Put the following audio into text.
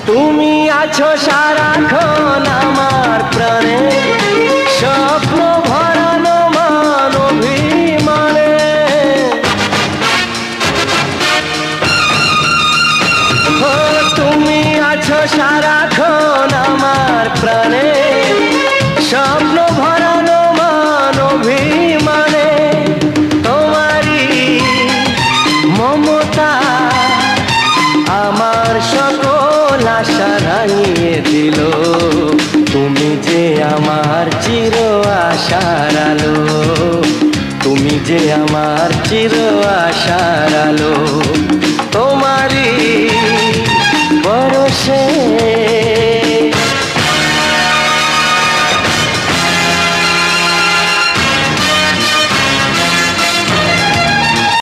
তুমি আছো সারাক্ষণ আমার প্রাণে, স্বপ্ন ভরানো মান অভিমানে। ও তুমি আছো সারাক্ষণ আমার প্রাণে, স্বপ্ন ভরানো মান অভিমানে। তোমারই মমতা আমার সকল আশা রাঙিয়ে দিল। তুমি যে আমার চির আশার আলো, তুমি যে আমার চির আশার আলো।